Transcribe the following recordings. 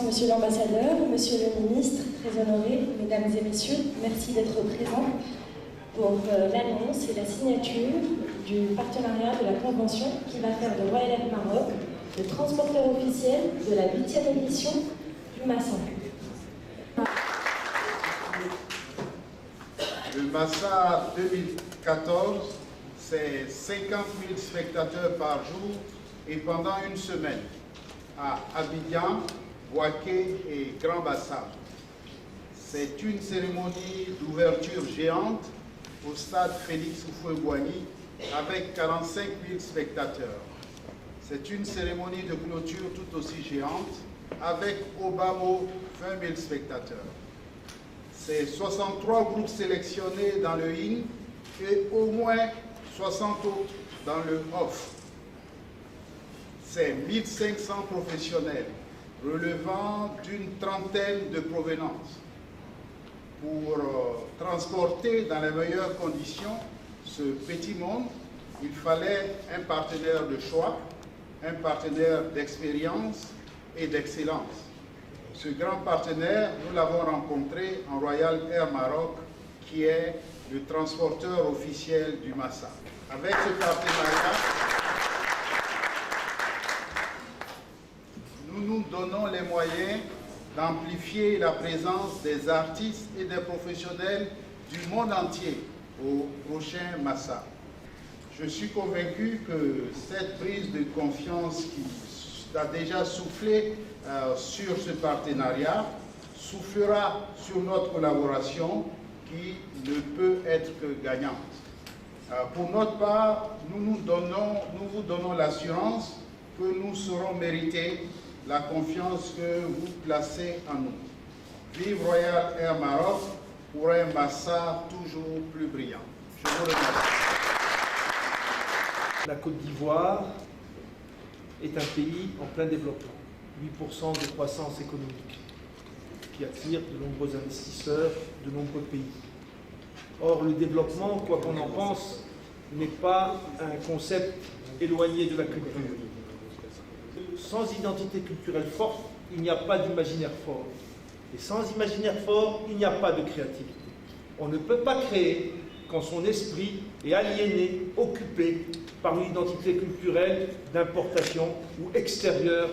Monsieur l'ambassadeur, monsieur le ministre, très honoré, mesdames et messieurs, merci d'être présents pour l'annonce et la signature du partenariat de la Convention qui va faire de Royal Air Maroc le transporteur officiel de la 8e édition du Massa. Le Massa 2014, c'est 50 000 spectateurs par jour et pendant une semaine à Abidjan, Bouaké et Grand Bassam. C'est une cérémonie d'ouverture géante au stade Félix Houphouët-Boigny avec 45 000 spectateurs. C'est une cérémonie de clôture tout aussi géante avec au bas mot 20 000 spectateurs. C'est 63 groupes sélectionnés dans le in et au moins 60 autres dans le off. C'est 1500 professionnels relevant d'une trentaine de provenances. Pour transporter dans les meilleures conditions ce petit monde, il fallait un partenaire de choix, un partenaire d'expérience et d'excellence. Ce grand partenaire, nous l'avons rencontré en Royal Air Maroc, qui est le transporteur officiel du Massa. Avec ce partenariat, nous nous donnons les moyens d'amplifier la présence des artistes et des professionnels du monde entier au prochain Massa. Je suis convaincu que cette prise de confiance qui a déjà soufflé sur ce partenariat soufflera sur notre collaboration qui ne peut être que gagnante. Pour notre part, nous vous donnons l'assurance que nous saurons mériter la confiance que vous placez en nous. Vive Royal Air Maroc pour un Massa toujours plus brillant. Je vous remercie. La Côte d'Ivoire est un pays en plein développement, 8% de croissance économique, qui attire de nombreux investisseurs, de nombreux pays. Or, le développement, quoi qu'on en pense, n'est pas un concept éloigné de la culture. Sans identité culturelle forte, il n'y a pas d'imaginaire fort. Et sans imaginaire fort, il n'y a pas de créativité. On ne peut pas créer quand son esprit est aliéné, occupé par une identité culturelle d'importation ou extérieure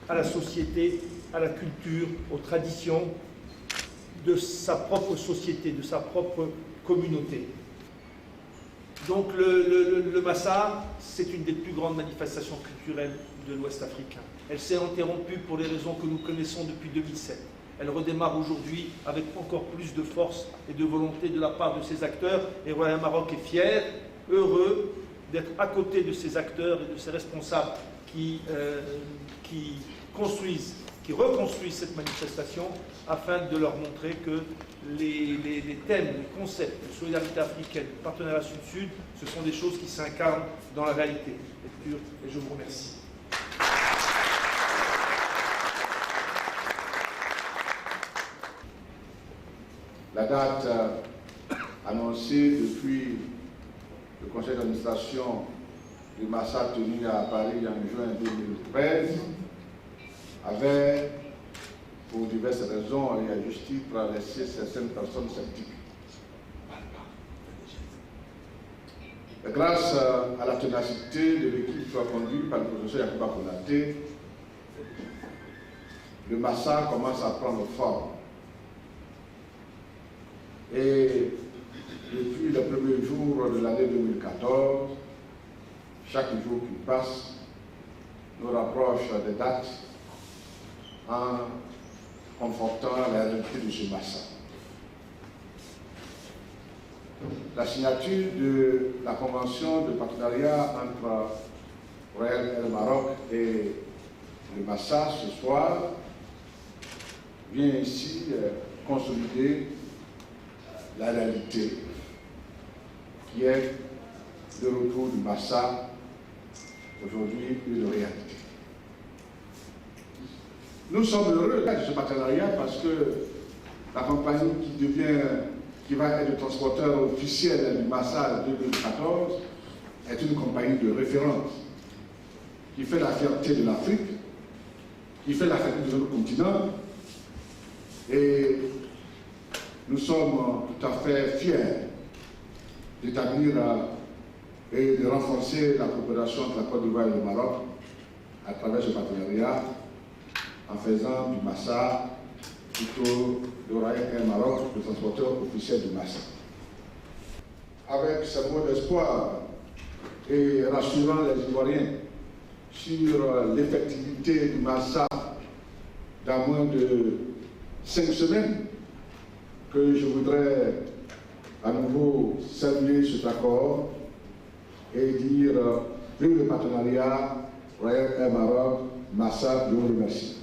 à la société, à la culture, aux traditions de sa propre société, de sa propre communauté. Donc le Massa, c'est une des plus grandes manifestations culturelles de l'Ouest africain. Elle s'est interrompue pour les raisons que nous connaissons depuis 2007. Elle redémarre aujourd'hui avec encore plus de force et de volonté de la part de ses acteurs. Et Royal Maroc est fier, heureux d'être à côté de ces acteurs et de ces responsables qui reconstruisent cette manifestation afin de leur montrer que les thèmes, les concepts de solidarité africaine, de partenariat sud-sud, ce sont des choses qui s'incarnent dans la réalité. Et je vous remercie. La date annoncée depuis le conseil d'administration du Massa tenu à Paris en juin 2013 avait, pour diverses raisons et à juste titre, laissé certaines personnes sceptiques. Grâce à la ténacité de l'équipe conduite par le professeur Yakuba Konaté, le Massa commence à prendre forme. Et depuis le premier jour de l'année 2014, chaque jour qui passe nous rapproche des dates en confortant la réalité de ce Massa. La signature de la convention de partenariat entre Royal Air Maroc et le Massa ce soir vient ici consolider la réalité qui est le retour du Massa aujourd'hui une réalité. Nous sommes heureux de ce partenariat parce que la compagnie qui va être le transporteur officiel du Massa 2014 est une compagnie de référence qui fait la fierté de l'Afrique, qui fait la fierté de notre continent, et nous sommes tout à fait fiers d'établir et de renforcer la coopération entre la Côte d'Ivoire et le Maroc à travers ce partenariat en faisant du Massa plutôt le Royal Air Maroc, le transporteur officiel du Massa. Avec ce mot d'espoir et rassurant les Ivoiriens sur l'effectivité du Massa dans moins de 5 semaines, que je voudrais à nouveau saluer cet accord et dire vive le partenariat Royal Air Maroc, Massa, je vous remercie.